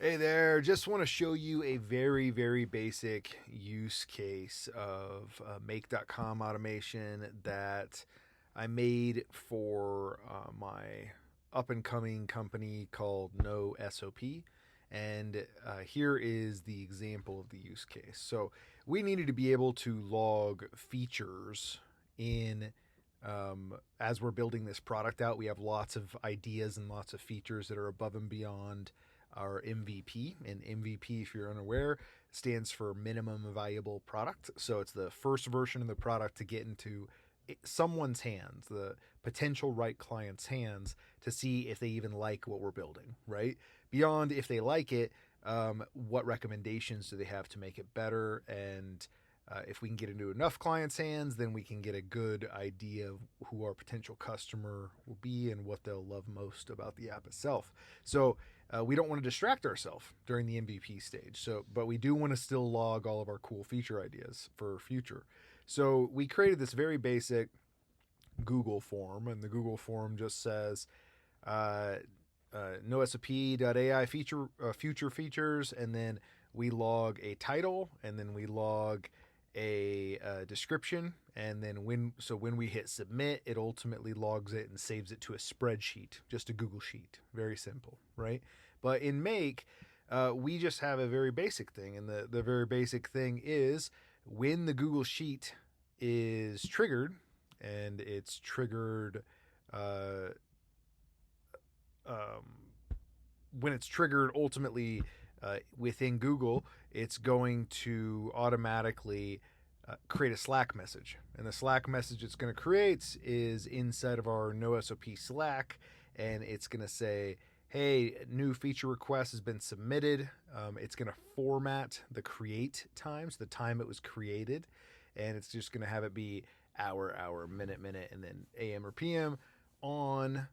Hey there, just want to show you a very, very basic use case of make.com automation that I made for my up and coming company called NoSOP. And here is the example of the use case. So we needed to be able to log features in as we're building this product out. We have lots of ideas and lots of features that are above and beyond our MVP. And MVP, if you're unaware, stands for minimum viable product. So it's the first version of the product to get into someone's hands, the potential right client's hands, to see if they even like what we're building, right? Beyond if they like it, what recommendations do they have to make it better? And if we can get into enough clients' hands, then we can get a good idea of who our potential customer will be and what they'll love most about the app itself. So we don't want to distract ourselves during the MVP stage. But we do want to still log all of our cool feature ideas for future. So we created this very basic Google form, and the Google form just says NoSOP.ai future features, and then we log a title, and then we log a description, and then when we hit submit, it ultimately logs it and saves it to a spreadsheet, just a Google sheet. Very simple, right? But in Make, we just have a very basic thing, and the very basic thing is when the Google sheet is triggered, and it's triggered when it's triggered ultimately within Google, it's going to automatically create a Slack message. And the Slack message it's going to create is inside of our NoSOP Slack, and it's going to say, hey, new feature request has been submitted. It's going to format the create time, so the time it was created, and it's just going to have it be hour, minute, and then AM or PM on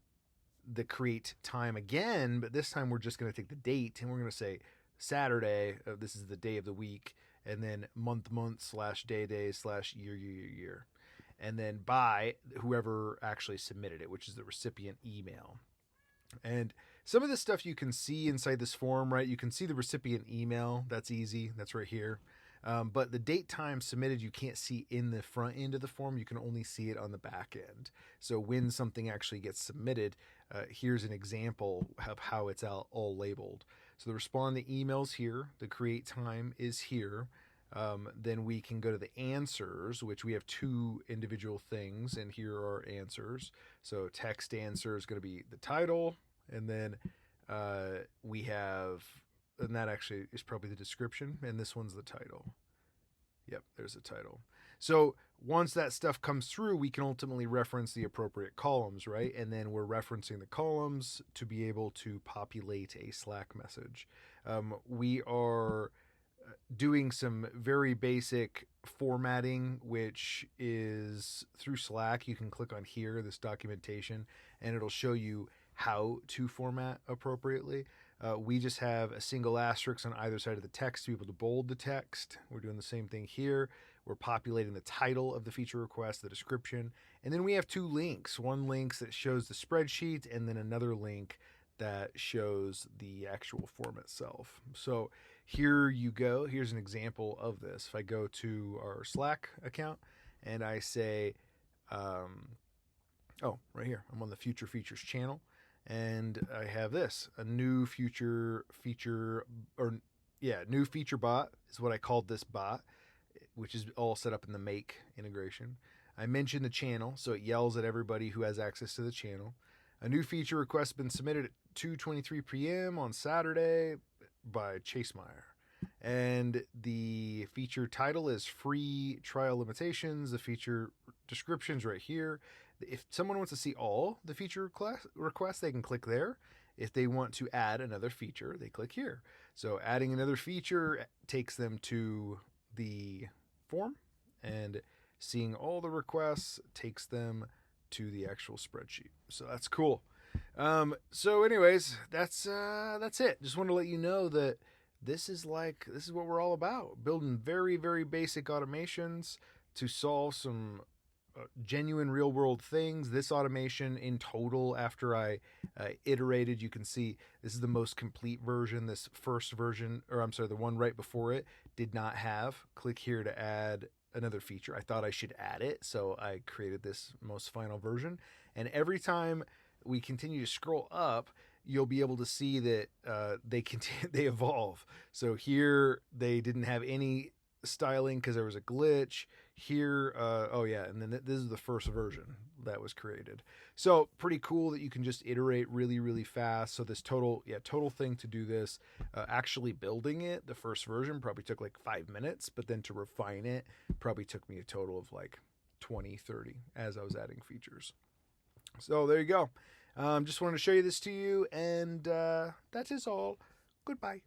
the create time again. But this time we're just going to take the date, and we're going to say Saturday, this is the day of the week, and then month / day / year, and then by whoever actually submitted it, which is the recipient email. And some of this stuff you can see inside this form, right? You can see the recipient email. That's easy. That's right here. But the date time submitted, you can't see in the front end of the form. You can only see it on the back end. So when something actually gets submitted, here's an example of how it's all labeled. So the respond to emails here, the create time is here. Then we can go to the answers, which we have two individual things, and here are answers. So text answer is going to be the title, and then we have, and that actually is probably the description, and this one's the title. Yep, there's the title. So once that stuff comes through, we can ultimately reference the appropriate columns, right? And then we're referencing the columns to be able to populate a Slack message. We are doing some very basic formatting, which is through Slack. You can click on here, this documentation, and it'll show you how to format appropriately. We just have a single asterisk on either side of the text to be able to bold the text. We're doing the same thing here. We're populating the title of the feature request, the description, and then we have two links. One link that shows the spreadsheet, and then another link that shows the actual form itself. So here you go. Here's an example of this. If I go to our Slack account and I say, right here, I'm on the Future Features channel, and I have this, a new new feature bot is what I called this bot, which is all set up in the Make integration. I mentioned the channel, so it yells at everybody who has access to the channel. A new feature request has been submitted at 2:23 p.m. on Saturday by Chase Meyer. And the feature title is free trial limitations. The feature description's right here. If someone wants to see all the feature requests, they can click there. If they want to add another feature, they click here. So adding another feature takes them to the form, and seeing all the requests takes them to the actual spreadsheet. So that's cool. So anyways, that's it. Just want to let you know that this is what we're all about. Building very, very basic automations to solve some genuine real world things. This automation in total, after I iterated, you can see this is the most complete version. This first version, or I'm sorry, the one right before it did not have. Click here to add another feature. I thought I should add it, so I created this most final version. And every time we continue to scroll up, you'll be able to see that they evolve. So here they didn't have any styling because there was a glitch. Here, oh yeah, and then this is the first version that was created. So pretty cool that you can just iterate really, really fast. So this total thing to do this, actually building it, the first version probably took like 5 minutes, but then to refine it probably took me a total of like 20, 30 as I was adding features. So there you go. Just wanted to show you this to you, and that is all. Goodbye.